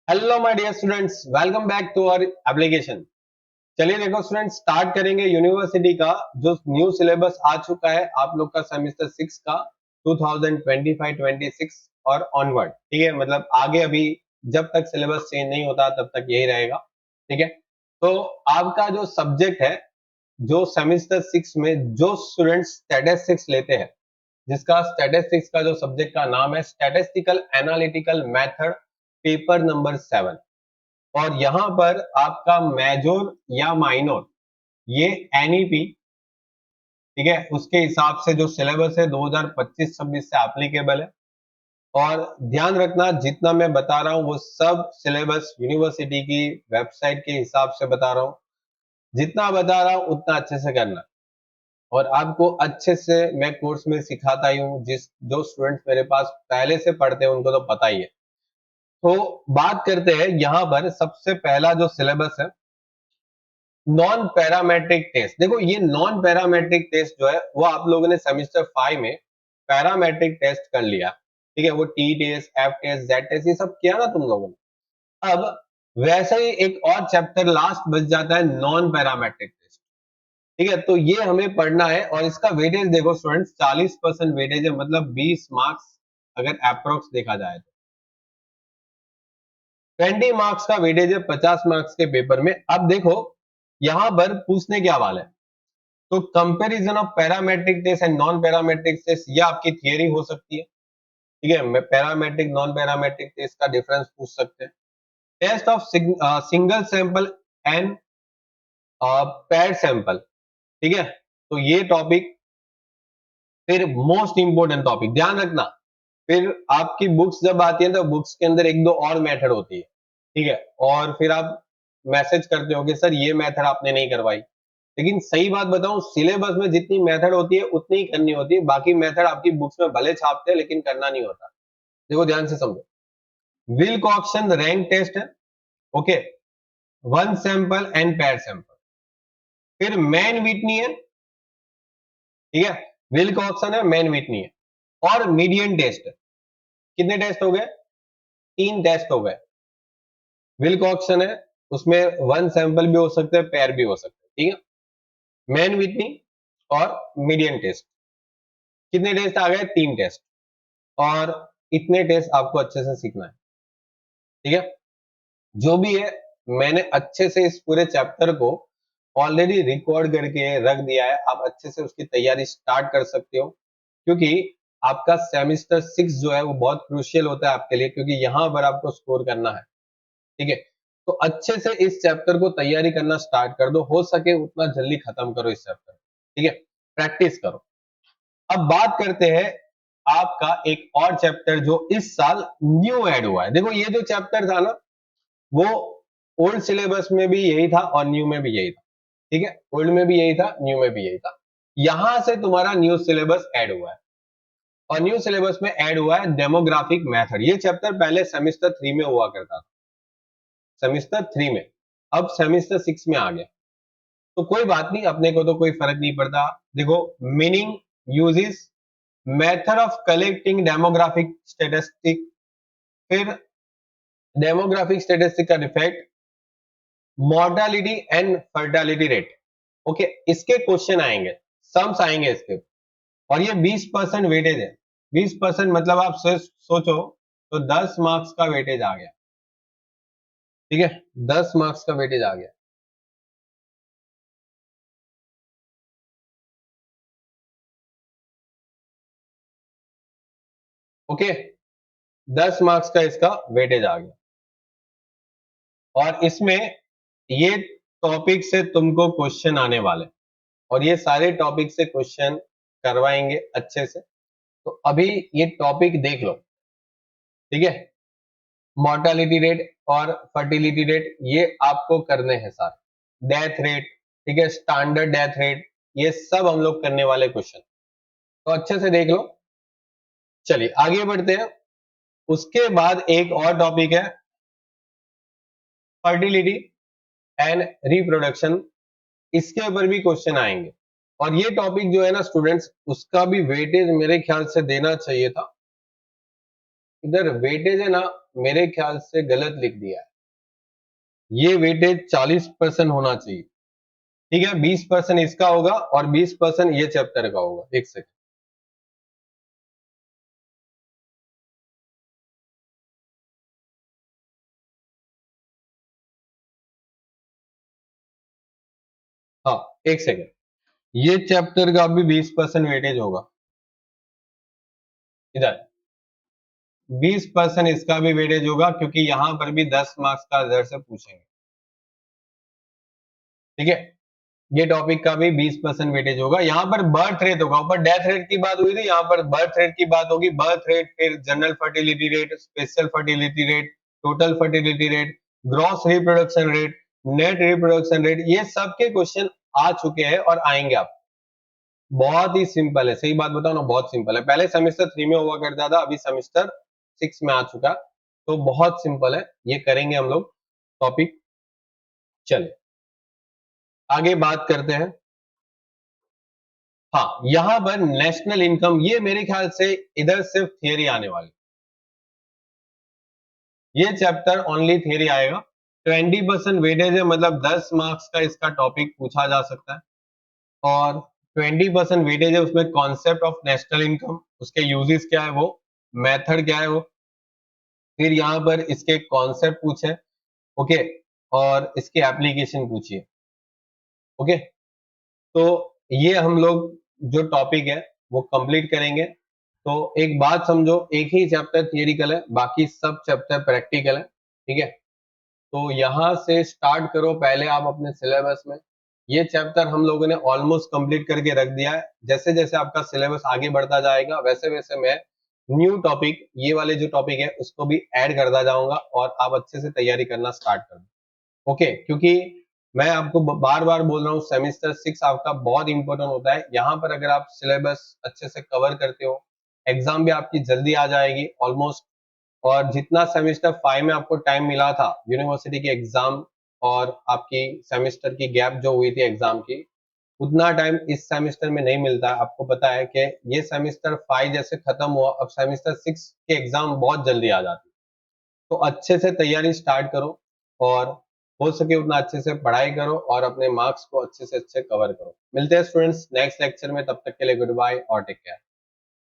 Hello my dear students, welcome back to our application. चलिए देखो students, start करेंगे university का जो न्यू सिलेबस आ चुका है आप लोग का सेमेस्टर 6 का 2025-26 और ऑनवर्ड। ठीक है, मतलब आगे अभी जब तक सिलेबस चेंज नहीं होता तब तक यही रहेगा। ठीक है, तो आपका जो सब्जेक्ट है, जो सेमेस्टर 6 में जो स्टूडेंट्स स्टैटिस्टिक्स लेते हैं, जिसका स्टैटिस्टिक्स का जो सब्जेक्ट का नाम है statistical analytical method, paper number 7। और यहां पर आपका मेजर या माइनर ये एनईपी, ठीक है, उसके हिसाब से जो सिलेबस है 2025-26 से एप्लीकेबल है। और ध्यान रखना, जितना मैं बता रहा हूं वो सब सिलेबस यूनिवर्सिटी की वेबसाइट के हिसाब से बता रहा हूं। जितना बता रहा हूं उतना अच्छे से करना। और आपको अच्छे से मैं कोर्स में सिखाता ही हूँ, जिस जो स्टूडेंट्स मेरे पास पहले से पढ़ते हैं उनको तो पता ही है। तो बात करते हैं, यहाँ पर सबसे पहला जो सिलेबस है नॉन पैरामेट्रिक टेस्ट। देखो ये नॉन पैरामेट्रिक टेस्ट जो है वो आप लोगों ने सेमेस्टर 5 में पैरामेट्रिक टेस्ट कर लिया। ठीक है, वो T test, F test, Z test ये सब किया ना तुम लोगों ने। अब वैसे ही एक और चैप्टर लास्ट बच जाता है, नॉन पैरामेट्रिक टेस्ट। ठीक है, तो ये हमें पढ़ना है और इसका वेटेज देखो स्टूडेंट्स, 40% वेटेज है, मतलब 20 मार्क्स अगर अप्रोक्स देखा जाए तो। 20 मार्क्स का वेटेज है 50 मार्क्स के पेपर में। अब देखो यहां पर पूछने क्या वाला है, तो comparison of parametric test and non parametric test, ये आपकी थियरी हो सकती है। ठीक है, मैं पैरामेट्रिक नॉन पैरामेट्रिक टेस्ट का डिफरेंस पूछ सकते हैं। Test of single sample and pair sample. ठीक है, तो ये टॉपिक, फिर मोस्ट इंपोर्टेंट टॉपिक ध्यान रखना, फिर आपकी बुक्स जब आती है तो बुक्स के अंदर एक दो और मेथड होती है। ठीक है, और फिर आप मैसेज करते हो कि सर ये मेथड आपने नहीं करवाई। लेकिन सही बात बताऊं, सिलेबस में जितनी मेथड होती है उतनी ही करनी होती है, बाकी मेथड आपकी बुक्स में भले छापते हैं लेकिन करना नहीं होता। देखो ध्यान से समझो, विल्कॉक्सन रैंक टेस्ट है। Okay, one sample and pair sample. फिर मैन विटनी है। ठीक है, विल्कॉक्सन है, मैन विटनी है, और मीडियन टेस्ट है। कितने टेस्ट हो गए? 3 टेस्ट हो गए। विल्कॉक्सन है, उसमें वन सैंपल भी हो सकते हैं, पेयर भी हो सकते हैं। ठीक है, मैन विटनी और मीडियन टेस्ट। कितने टेस्ट आ गए? 3 टेस्ट। और इतने टेस्ट आपको अच्छे से सीखना है। ठीक है, जो भी है मैंने अच्छे से इस पूरे चैप्टर को ऑलरेडी रिकॉर्ड करके रख दिया है, आप अच्छे से उसकी तैयारी स्टार्ट कर सकते हो। क्योंकि आपका सेमेस्टर 6 जो है वो बहुत क्रूशियल होता है आपके लिए, क्योंकि यहाँ पर आपको स्कोर करना है। ठीक है, तो अच्छे से इस चैप्टर को तैयारी करना स्टार्ट कर दो, हो सके उतना जल्दी खत्म करो इस चैप्टर। ठीक है, प्रैक्टिस करो। अब बात करते हैं आपका एक और चैप्टर जो इस साल न्यू ऐड हुआ है। देखो ये जो चैप्टर था ना, वो ओल्ड सिलेबस में भी यही था और न्यू में भी यही था। ठीक है, ओल्ड में भी यही था, न्यू में भी यही था। यहां से तुम्हारा न्यू सिलेबस ऐड हुआ है, और न्यू सिलेबस में ऐड हुआ है डेमोग्राफिक मेथड। ये चैप्टर पहले सेमेस्टर 3 में हुआ करता था, सेमेस्टर 3 में, अब सेमेस्टर 6 में आ गया। तो कोई बात नहीं, अपने को तो कोई फर्क नहीं पड़ता। देखो, meaning, uses, method of collecting demographic statistic, फिर डेमोग्राफिक स्टेटिस्टिक का defect, mortality and fertility rate. Okay, इसके क्वेश्चन आएंगे, सम्स आएंगे इसके। और ये 20% वेटेज है। 20% मतलब आप सोचो तो 10 मार्क्स का वेटेज आ गया। ठीक है, 10 मार्क्स का वेटेज आ गया। ओके, 10 मार्क्स का इसका वेटेज आ गया। और इसमें ये टॉपिक से तुमको क्वेश्चन आने वाले, और ये सारे टॉपिक से क्वेश्चन करवाएंगे अच्छे से। तो अभी ये टॉपिक देख लो। ठीक है, मॉर्टालिटी रेट और फर्टिलिटी रेट ये आपको करने हैं सारे। डेथ रेट, ठीक है, स्टैंडर्ड डेथ रेट, ये सब हम लोग करने वाले क्वेश्चन, तो अच्छे से देख लो। चलिए आगे बढ़ते हैं। उसके बाद एक और टॉपिक है फर्टिलिटी एंड रिप्रोडक्शन, इसके ऊपर भी क्वेश्चन आएंगे। और ये टॉपिक जो है ना स्टूडेंट्स, उसका भी वेटेज मेरे ख्याल से देना चाहिए था। इधर वेटेज है ना, मेरे ख्याल से गलत लिख दिया है। ये वेटेज 40% होना चाहिए, ठीक है। 20% इसका होगा और 20% ये चैप्टर का होगा। एक सेकंड, हाँ एक सेकंड, ये चैप्टर का भी 20% वेटेज होगा। इधर 20% इसका भी वेटेज होगा, क्योंकि यहां पर भी 10 मार्क्स का इधर से पूछेंगे, ठीक है। ये टॉपिक का भी 20% वेटेज होगा। यहाँ पर बर्थ रेट होगा, ऊपर डेथ रेट की बात हुई थी, यहाँ पर बर्थ रेट की बात होगी। बर्थ रेट, फिर general fertility rate, special fertility rate, total fertility rate, gross reproduction rate, net reproduction rate, ये सब के क्वेश्चन आ चुके हैं और आएंगे। आप बहुत ही सिंपल है, सही बात बताओ ना, बहुत सिंपल है। पहले सेमेस्टर 3 में हुआ करता था, अभी सेमेस्टर 6 में आ चुका, तो बहुत सिंपल है, ये करेंगे हम लोग टॉपिक। चले आगे बात करते हैं। हाँ, यहां पर नेशनल इनकम, ये मेरे ख्याल से इधर सिर्फ थियरी आने वाली, ये चैप्टर ओनली थियरी आएगा। 20% वेटेज है, मतलब 10 मार्क्स का इसका टॉपिक पूछा जा सकता है। और 20% वेटेज है, उसमें कॉन्सेप्ट ऑफ नेशनल इनकम, उसके यूजेस क्या है वो, मेथड क्या है वो, फिर यहाँ पर इसके कॉन्सेप्ट पूछे, ओके, और इसके एप्लीकेशन पूछिए, ओके। तो ये हम लोग जो टॉपिक है वो कंप्लीट करेंगे। तो एक बात समझो, एक ही चैप्टर थियरिकल है, बाकी सब चैप्टर प्रैक्टिकल है, ठीक है। तो यहाँ से स्टार्ट करो पहले आप अपने सिलेबस में। ये चैप्टर हम लोगों ने ऑलमोस्ट कंप्लीट करके रख दिया है। जैसे जैसे आपका सिलेबस आगे बढ़ता जाएगा, वैसे वैसे मैं न्यू टॉपिक, ये वाले जो टॉपिक है उसको भी ऐड करता जाऊंगा, और आप अच्छे से तैयारी करना स्टार्ट कर दो, ओके। क्योंकि मैं आपको बार बार बोल रहा हूँ, सेमेस्टर 6 आपका बहुत इंपॉर्टेंट होता है। यहाँ पर अगर आप सिलेबस अच्छे से कवर करते हो, एग्जाम भी आपकी जल्दी आ जाएगी ऑलमोस्ट। और जितना सेमेस्टर 5 में आपको टाइम मिला था यूनिवर्सिटी के एग्जाम और आपकी सेमेस्टर की गैप जो हुई थी एग्जाम की, उतना टाइम इस सेमेस्टर में नहीं मिलता है। आपको पता है कि ये सेमेस्टर 5 जैसे खत्म हुआ, अब सेमेस्टर 6 के एग्जाम बहुत जल्दी आ जाती है। तो अच्छे से तैयारी स्टार्ट करो, और हो सके उतना अच्छे से पढ़ाई करो, और अपने मार्क्स को अच्छे से अच्छे कवर करो। मिलते हैं स्टूडेंट्स नेक्स्ट लेक्चर में, तब तक के लिए गुड बाय और टेक केयर।